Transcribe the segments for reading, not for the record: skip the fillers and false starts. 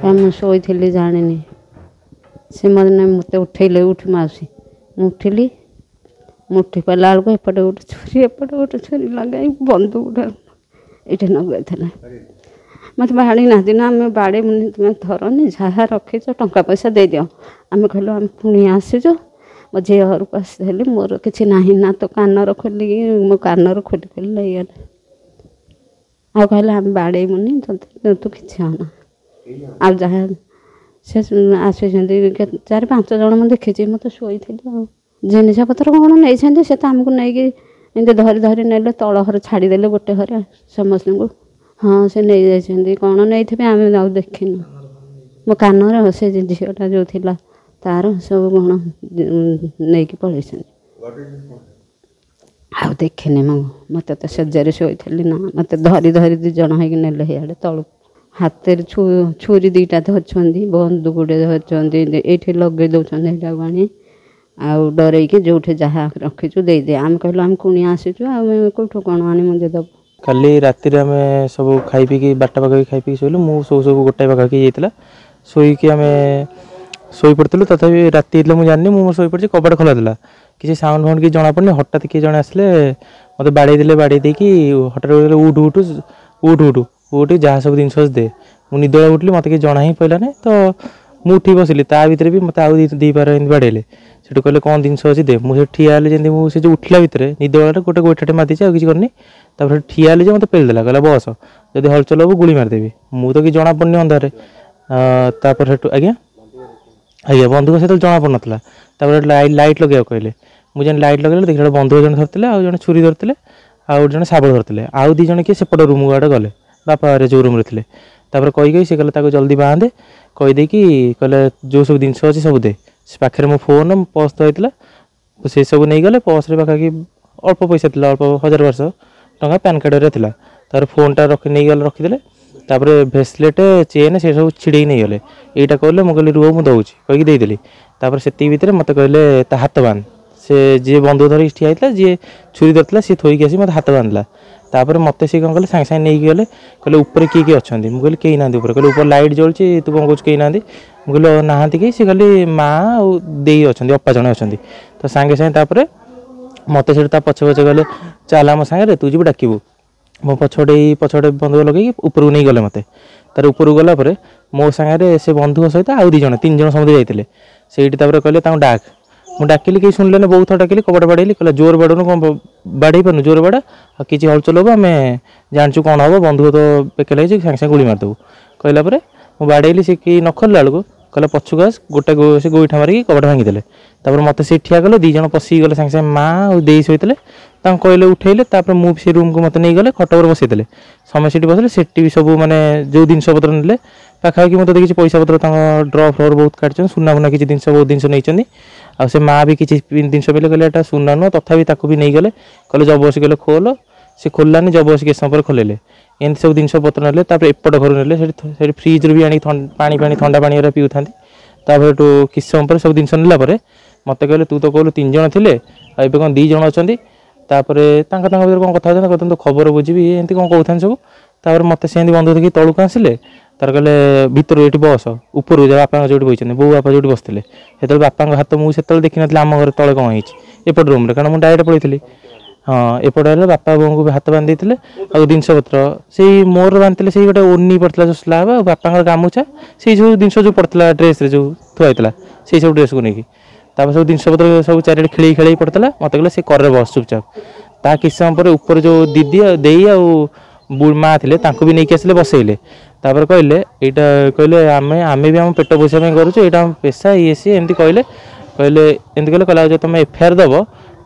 ମୁଁ ଶୋଇଥିଲି ଜାଣିନି ସେ ମୋତେ ଉଠେଇଲେ ଉଠି ମାଉସୀ ମୁଁ ଉଠିଲି ମୁଁ ଉଠି ପାରିଲା ବେଳକୁ ଏପଟେ ଗୋଟେ ଛୁରୀ ଏପଟେ ଗୋଟେ ଛୁରୀ ଲଗାଇ ବନ୍ଧୁକଟା ଏଇଠି ଲଗାଇଥିଲା ମୋତେ ବାହାଡ଼ି ନାହାନ୍ତି ନା ଆମେ ବାଡ଼େଇବୁନି ତୁମେ ଧରନି ଯାହା ରଖିଛ ଟଙ୍କା ପଇସା ଦେଇଦିଅ ଆମେ କହିଲୁ ଆମେ ପୁଣି ଆସିଛୁ ମୋ ଝିଅ ଘରକୁ ଆସିଥିଲି ମୋର କିଛି ନାହିଁ ନା ତ କାନର ଖୋଲିକି ମୋ କାନର ଖୋଲି ଖୋଲି ନେଇଗଲେ ଆଉ କହିଲେ ଆମେ ବାଡ଼େଇବୁନି ତୁ କିଛି ହନା ଆଉ ଯାହା ସେ ଆସିଛନ୍ତି 4-5 ଜଣ ମୁଁ ଦେଖିଛି ମୁଁ ତ ଶୋଇଥିଲି ଆଉ ଜିନିଷପତ୍ର କ'ଣ ନେଇଛନ୍ତି ସେ ତ ଆମକୁ ନେଇକି ଏମିତି ଧରି ଧରି ନେଲେ ତଳ ଘର ଛାଡ଼ିଦେଲେ ଗୋଟେ ଘରେ ସମସ୍ତଙ୍କୁ ହଁ ସେ ନେଇଯାଇଛନ୍ତି କ'ଣ ନେଇଥିବେ ଆମେ ଆଉ ଦେଖିନୁ ମୋ କାନର ସେ ଝିଅଟା ଯେଉଁ ଥିଲା ତାର ସବୁ କ'ଣ ନେଇକି ପଳେଇଛନ୍ତି ଆଉ ଦେଖିନି ମୁଁ ମୋତେ ତ ଶଯ୍ୟାରେ ଶୋଇଥିଲି ନା ମୋତେ ଧରି ଧରି 2 ଜଣ ହେଇକି ନେଲେ ଇଆଡ଼େ ତଳକୁ ହାତରେ ଛୁରୀ 2ଟା ଧରିଛନ୍ତି ବନ୍ଧୁକଟେ ଧରିଛନ୍ତି ଏଇଠି ଲଗେଇ ଦେଉଛନ୍ତି ଏଇଟାକୁ ଆଣି ଆଉ ଡରେଇକି ଯେଉଁଠି ଯାହା ରଖିଛୁ ଦେଇଦେ ଆମେ କହିଲୁ ଆମେ କୁଣିଆ ଆସିଛୁ ଆମେ କେଉଁଠୁ କ'ଣ ଆଣିମୁ ଯେ ଦେବୁ କାଲି ରାତିରେ ଆମେ ସବୁ ଖାଇ ପିଇକି 12ଟା ପାଖାପାଖି ଖାଇ ପିଇକି ଶୋଇଲୁ ମୁଁ ସବୁ 1ଟା ପାଖାପାଖି ଯାଇଥିଲା ଶୋଇକି ଆମେ ଶୋଇପଡ଼ିଥିଲୁ ତଥାପି ରାତି ହେଇଥିଲା ମୁଁ ଜାଣିନି ମୁଁ ଶୋଇପଡ଼ିଛି କବାଟ ଖୋଲା ଥିଲା କିଛି ସାଉଣ୍ଡ ଫାଉଣ୍ଡ କିଛି ଜଣାପଡ଼ୁନି ହଠାତ୍ କିଏ ଜଣେ ଆସିଲେ ମୋତେ ବାଡ଼େଇ ଦେଲେ ବାଡ଼େଇ ଦେଇକି ହଠାତ୍ ଉଠୁ ଯାହା ସବୁ ଜିନିଷ ଦେ ମୁଁ ନିଦରେ ଉଠିଲି ମୋତେ କିଛି ଜଣା ହିଁ ପଡ଼ିଲାନି ତ ମୁଁ ଉଠି ବସିଲି ତା ଭିତରେ ବି ମୋତେ ଆଉ 2 ଏମିତି ବାଡ଼େଇଲେ ସେଠୁ କହିଲେ କ'ଣ ଜିନିଷ ଅଛି ଦେ ମୁଁ ସେଠି ଠିଆ ହେଲି ଯେମିତି ମୁଁ ସେ ଯେଉଁ ଉଠିଲା ଭିତରେ ନିଦ ବେଳାରେ ଗୋଟେ ଗୋଇଠାଟେ ମାରିଦେଇଛି ଆଉ କିଛି କରିନି ତାପରେ ଠିଆ ହେଲି ଯେ ମୋତେ ପେଳିଦେଲା କହିଲା ବସ ଯଦି ହଲଚଲ ହବ ଗୁଳି ମାରିଦେବି ମୁଁ ତ କିଛି ଜଣାପଡ଼ୁନି ଅନ୍ଧାରରେ ତାପରେ ସେଠୁ ଆଜ୍ଞା ବନ୍ଧୁକ ସେତେବେଳେ ଜଣାପଡ଼ୁନଥିଲା ତାପରେ ଲାଇଟ୍ ଲଗେଇବାକୁ କହିଲେ ମୁଁ ଯେମିତି ଲାଇଟ୍ ଲଗେଇଲି ଦେଖିଲା ବନ୍ଧୁକ ଜଣେ ଧରିଥିଲେ ଆଉ ଜଣେ ଛୁରୀ ଧରିଥିଲେ ଆଉ ଜଣେ ଶାବଳ ଧରିଥିଲେ ଆଉ 2 ଜଣ କିଏ ସେପଟ ରୁମ୍ ଆଡ଼େ ଗଲେ ବାପା ଘରେ ଯେଉଁ ରୁମ୍ରେ ଥିଲେ ତାପରେ କହିକି ସେ କହିଲେ ତାକୁ ଜଲ୍ଦି ବାହାନ୍ଦେ କହିଦେଇକି କହିଲେ ଯେଉଁ ସବୁ ଜିନିଷ ଅଛି ସବୁ ଦେ ସେ ପାଖରେ ମୋ ଫୋନ୍ ପର୍ସ ତ ହେଇଥିଲା ସେସବୁ ନେଇଗଲେ ପର୍ସରେ ପାଖାପାଖି ଅଳ୍ପ ପଇସା ଥିଲା ଅଳ୍ପ 1000-1200 ଟଙ୍କା ପ୍ୟାନ୍ କାର୍ଡ଼ରେ ଥିଲା ତାପରେ ଫୋନ୍ଟା ନେଇଗଲେ ରଖିଦେଲେ ତାପରେ ଭେସଲେଟ୍ ଚେନ୍ ସେ ସବୁ ଛିଡ଼େଇକି ନେଇଗଲେ ଏଇଟା କହିଲେ ମୁଁ କହିଲି ରୁହ ମୁଁ ଦେଉଛି କହିକି ଦେଇଦେଲି ତାପରେ ସେତିକି ଭିତରେ ମୋତେ କହିଲେ ତା ହାତ ବାନ୍ଧ ସେ ଯିଏ ବନ୍ଧୁକ ଧରିକି ଠିଆ ହେଇଥିଲା ଯିଏ ଛୁରୀ ଧରିଥିଲା ସିଏ ଥୋଇକି ଆସି ମୋତେ ହାତ ବାନ୍ଧିଲା ତାପରେ ମୋତେ ସେ କ'ଣ କଲେ ସାଙ୍ଗେ ସାଙ୍ଗେ ନେଇକି ଗଲେ କହିଲେ ଉପରେ କିଏ କିଏ ଅଛନ୍ତି ମୁଁ କହିଲି କେହି ନାହାନ୍ତି ଉପରେ କହିଲେ ଉପରେ ଲାଇଟ୍ ଜଳୁଛି ତୁ କ'ଣ କହୁଛୁ କେହି ନାହାନ୍ତି ମୁଁ କହିଲି ନାହାନ୍ତି କେହି ସେ ଖାଲି ମାଆ ଆଉ ଦେଇ ଅଛନ୍ତି ଅପା ଜଣେ ଅଛନ୍ତି ତ ସାଙ୍ଗେ ସାଙ୍ଗେ ତାପରେ ମୋତେ ସେଠୁ ତା ପଛେ ଗଲେ ଚାଲ ଆମ ସାଙ୍ଗରେ ତୁ ଯିବୁ ଡାକିବୁ ମୋ ପଛପଟେ ବନ୍ଧୁକ ଲଗେଇକି ଉପରକୁ ନେଇଗଲେ ମୋତେ ତାର ଉପରକୁ ଗଲା ପରେ ମୋ ସାଙ୍ଗରେ ସେ ବନ୍ଧୁକ ସହିତ ଆଉ 2 ଜଣ 3 ଜଣ ସମସ୍ତେ ଯାଇଥିଲେ ସେଇଠି ତାପରେ କହିଲେ ତାଙ୍କୁ ଡାକ ମୁଁ ଡାକିଲି କେହି ଶୁଣିଲେନି ବହୁତ ଥର ଡାକିଲି କବାଟ ବାଡ଼େଇଲି କହିଲା ଜୋର ବାଡ଼ଉନୁ କ'ଣ ବାଡ଼େଇ ପାରୁନୁ ଜୋର ବାଡ଼ା ଆଉ କିଛି ହଲଚଲ ହବ ଆମେ ଜାଣିଛୁ କ'ଣ ହବ ବନ୍ଧୁକ ତ ବେକେ ଲାଗିଛି ସାଙ୍ଗେ ସାଙ୍ଗେ ଗୁଳି ମାରିଦେବୁ କହିଲା ପରେ ମୁଁ ବାଡ଼େଇଲି ସେ କେହି ନ ଖୋଲିଲା ବେଳକୁ କହିଲା ପଛକୁ ଆସ ସେ ଗୋଇଠା ମାରିକି କବାଟ ଭାଙ୍ଗିଦେଲେ ତାପରେ ମୋତେ ସେ ଠିଆ କଲେ 2 ଜଣ ପଶିକି ଗଲେ ସାଙ୍ଗେ ସାଙ୍ଗେ ମାଆ ଆଉ ଦେଇ ଶୋଇଥିଲେ ତାଙ୍କୁ କହିଲେ ଉଠେଇଲେ ତାପରେ ମୁଁ ସେ ରୁମ୍କୁ ମୋତେ ନେଇଗଲେ ଖଟ ଉପରେ ବସେଇଦେଲେ ସମସ୍ତେ ସେଠି ବସିଲେ ସେଠି ବି ସବୁ ମାନେ ଯେଉଁ ଜିନିଷପତ୍ର ନେଲେ ପାଖାପାଖି ମୁଁ ତ ଦେଖିଛି ପଇସା ପତ୍ର ତାଙ୍କ ଡ୍ର ଫ୍ଲୋର୍ ବହୁତ କାଟିଛନ୍ତି ସୁନା ଫୁନା କିଛି ଜିନିଷ ବହୁତ ଜିନିଷ ନେଇଛନ୍ତି ଆଉ ସେ ମାଆ ବି କିଛି ଜିନିଷ ପାଇଲେ କହିଲେ ଏଇଟା ସୁନା ନୁହଁ ତଥାପି ତାକୁ ବି ନେଇଗଲେ କହିଲେ ଜବରଦସ୍ତି କହିଲେ ଖୋଲ ସେ ଖୋଲିଲାନି ଜବରଦସ୍ତି କିଛି ସମୟ ପରେ ଖୋଲିଲେ ଏମିତି ସବୁ ଜିନିଷପତ୍ର ନେଲେ ତାପରେ ଏପଟ ଘରୁ ନେଲେ ସେଠି ଫ୍ରିଜ୍ରୁ ବି ଆଣିକି ପାଣି ଥଣ୍ଡା ପାଣି ଗୁରା ପିଉଥାନ୍ତି ତାପରେ ଏଠୁ କିଛି ସମୟ ପରେ ସବୁ ଜିନିଷ ନେଲା ପରେ ମୋତେ କହିଲେ ତୁ ତ କହିଲୁ 3 ଜଣ ଥିଲେ ଆଉ ଏବେ କ'ଣ 2 ଜଣ ଅଛନ୍ତି ତାପରେ ତାଙ୍କ ଭିତରେ କ'ଣ କଥା ହେଉଛନ୍ତି କହିଲେ ତୁ ଖବର ବୁଝିବି ଏମିତି କ'ଣ କହୁଥାନ୍ତି ସବୁ ତାପରେ ମୋତେ ସେମିତି ବନ୍ଧୁକ ଦେଖି ତଳକୁ ଆସିଲେ ତାର କହିଲେ ଭିତରୁ ଏଠି ବସ ଉପରକୁ ଯା ବାପାଙ୍କ ଯେଉଁଠି ବସିଛନ୍ତି ବୋଉ ବାପା ଯେଉଁଠି ବସିଥିଲେ ସେତେବେଳେ ବାପାଙ୍କ ହାତ ମୁଁ ସେତେବେଳେ ଦେଖିନଥିଲି ଆମ ଘରେ ତଳେ କ'ଣ ହେଇଛି ଏପଟ ରୁମ୍ରେ କାରଣ ମୁଁ ଡାଇରେକ୍ଟ ପଳେଇଥିଲି ହଁ ଏପଟେ ହେଲେ ବାପା ବୋଉଙ୍କୁ ହାତ ବାନ୍ଧି ଦେଇଥିଲେ ଆଉ ଜିନିଷପତ୍ର ସେଇ ମୋର ବାନ୍ଧିଥିଲେ ସେଇ ଗୋଟେ ଓନି ପଡ଼ିଥିଲା ଯେଉଁ ସ୍ଲାବ୍ ଆଉ ବାପାଙ୍କର ଗାମୁଛା ସେଇ ସବୁ ଜିନିଷ ଯେଉଁ ପଡ଼ିଥିଲା ଡ୍ରେସ୍ରେ ଯେଉଁ ଥୁଆ ହେଇଥିଲା ସେଇ ସବୁ ଡ୍ରେସ୍କୁ ନେଇକି ତାପରେ ସବୁ ଜିନିଷପତ୍ର ସବୁ ଚାରିଆଡ଼େ ଖେଳେଇ ପଡ଼ିଥିଲା ମୋତେ କହିଲେ ସେ କରରେ ବସ ଚୁପଚାପ ତା କିଛି ସମୟ ପରେ ଉପରେ ଯେଉଁ ଦିଦି ଦେଇ ଆଉ ମାଆ ଥିଲେ ତାଙ୍କୁ ବି ନେଇକି ଆସିଲେ ବସେଇଲେ ତାପରେ କହିଲେ ଏଇଟା କହିଲେ ଆମେ ବି ଆମ ପେଟ ପୋଷିବା ପାଇଁ କରୁଛୁ ଏଇଟା ଆମ ପେଶା ଇଏ ସିଏ ଏମିତି କହିଲେ ଏମିତି କହିଲେ ଆଉ ଯଦି ତୁମେ FIR ଦେବ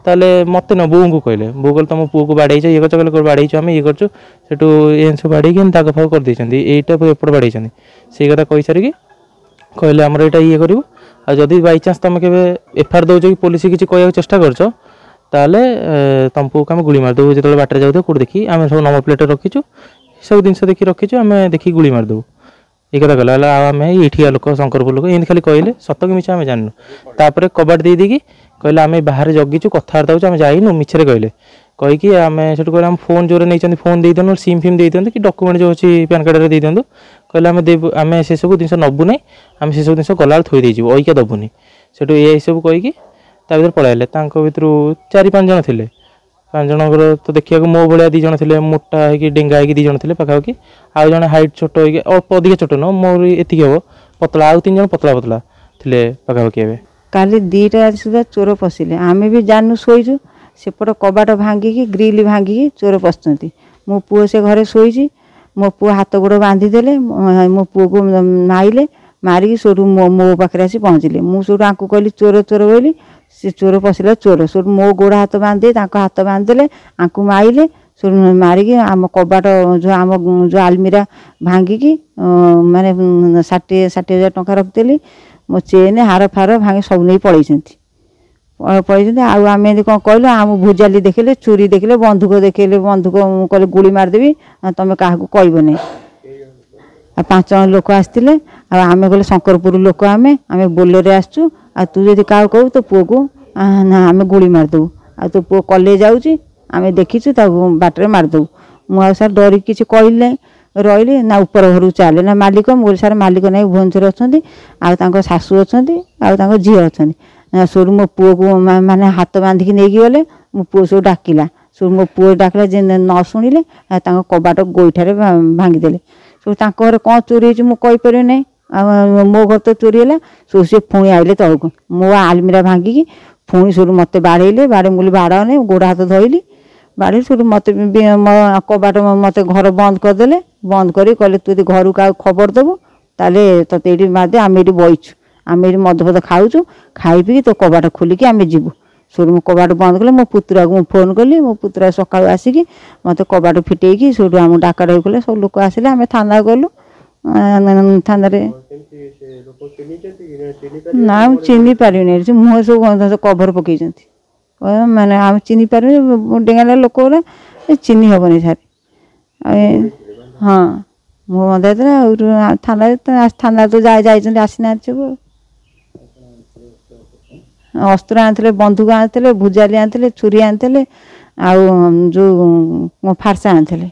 ତାହେଲେ ମୋତେ ନ ବୋଉଙ୍କୁ କହିଲେ ବୋଉ କହିଲେ ତୁମ ପୁଅକୁ ବାଡ଼େଇଛ ଇଏ କରୁଛ କହିଲେ ବାଡ଼େଇଛୁ ଆମେ ଇଏ କରୁଛୁ ସେଠୁ ଏମିତି ସବୁ ବାଡ଼େଇକି ଦାଗ ଫାଗ କରିଦେଇଛନ୍ତି ଏଇଟା ଏପଟେ ବାଡ଼େଇଛନ୍ତି ସେଇ କଥା କହିସାରିକି କହିଲେ ଆମର ଏଇଟା ଇଏ କରିବୁ ଆଉ ଯଦି ବାଇଚାନ୍ସ ତୁମେ କେବେ FIR ଦେଉଛ କି ପୋଲିସ କିଛି କହିବାକୁ ଚେଷ୍ଟା କରୁଛ ତାହେଲେ ତୁମ ପୁଅକୁ ଆମେ ଗୁଳି ମାରିଦେବୁ ଯେତେବେଳେ ବାଟରେ ଯାଉଥିବ କେଉଁଠି ଦେଖି ଆମେ ସବୁ ନମ୍ବର ପ୍ଲେଟ୍ରେ ରଖିଛୁ ସବୁ ଜିନିଷ ଦେଖି ରଖିଛୁ ଆମେ ଦେଖିକି ଗୁଳି ମାରିଦେବୁ এই কথা କହିଲା ହେଲା ଆଉ ଆମେ ଏଇଠିକା ଲୋକ ଶଙ୍କରପୁର ଲୋକ ଏମିତି ଖାଲି କହିଲେ ସତ କି ମିଛ ଆମେ ଜାଣିନୁ ତାପରେ କବାଟ ଦେଇକି କହିଲେ ଆମେ ବାହାରେ ଜଗିଛୁ କଥାବାର୍ତ୍ତା ହେଉଛୁ ଆମେ ଯାଇନୁ ମିଛରେ କହିଲେ କହିକି ଆମେ ସେଠୁ କହିଲେ ଆମ ଫୋନ୍ ଜୋରରେ ନେଇଛନ୍ତି ଫୋନ୍ ଦେଇଦିଅନ୍ତୁ ସିମ୍ ଫିମ୍ ଦେଇଦିଅନ୍ତୁ କି ଡକୁମେଣ୍ଟ ଯେଉଁ ଅଛି ପ୍ୟାନ୍ କାର୍ଡ଼ରେ ଦେଇଦିଅନ୍ତୁ कहले आम से सब जिन नबुना आम से सब जिन गला थोई देजु अइका दबुनी सेठू ये सब कहीकि भर पलैले भर 4-5 जन थे 5 जनकर तो देखा मो भाया 2 जन थे मोटा है डेंगा है 2 जन थे पाखापाखि आउ जन हाइट छोट हो अल्प अधिक छोट न मोर एति हम पतला आउ 3 जन पतला पतला थे पाखापाखि ए काली 2टा सुधा चोर पशिले आमे भी जानू शोचु सेपट कबाट भांगिकी ग्रिल भांगिकी चोर पशुंट मो पुओ से घरे शोची मो पुओ हाथ गोड़ बांधिदेले मो पुओ को माइले मारिकी सोटू मो पाखे आसी पहुँचले मुझे आपको कहली चोर चोर बोली से चोर पशिला चोर सोटू मो गोड़ हाथ बांधे हाथ बांधिदेले आंकु माइले सोटू मारिकी आम कबाट जो आम जो आलमीरा भांगिकी माने 60,000 टंका रखिदेली मो चेन हार फार भांगी सब नहीं पलैंट आम कौन कहल आम भुजाली देखले चोरी देखले बंधुक देखले बंधुक कहले गुड़ी मारदेवी तुम क्या कहब नहीं 5 जन लोक आसते आम कहले शंकरपुर लोक आम बोलोरे आसचु तू जब क्या कहू तो पुओ को ना आम गुड़ी मारदेबू आ तो पुओ कॉलेज जाऊँगी आम देखीचु बाटर मारदेबू मुझे सार डर किसी कहली रही ना ऊपर घर चले ना मालिक मुझे सार मालिक ना भुवनेश्वर अच्छा शाशु अच्छा झी अच्छा सोर मो पुओ को माने हाथ बांधिकी नहीं गले मो पुओ सब डाकिला सोर मो पुओ डाकिला जे न शुणिले कबाट गोईठार भांगीदेले सब घर कौन चोरी हो कहीपर ना मो घर तो चोरी है सो सी पुणी आइले तौक मो आलमीरा भांगिकी पुणी सोर मत बाड़े बोली बाड़ने गोड़ हाथ धोली बाड़ी सोर मत कबाट मत घर बंद करदे बंद कर कहले तू घर का खबर देबू ताले ते ये मारदे आम ये बहीचु आम ये मद फद खाऊँ खाई पी तो कबाट खोलिकी आम जीवु सोर मो कबाट बंद कले मो पुतुरा को फोन कली मो पुतुरा सका आसिकी मत कबाट फिटेकी सोटू आम डाका डाक कले सब लोक आसिले आम थाना गलु थाना ना चिन्ह पारि मुह सब कभर पकई माने आम चिन्ह पारे डेंगा लोक चिन्ह हेनी सारे हाँ मुह बंधा थाना थाना तो जाए आसीना सब अस्त्र आनी बंधुक आनी भुजाली आनी छुरी आनी जो फारसा आनी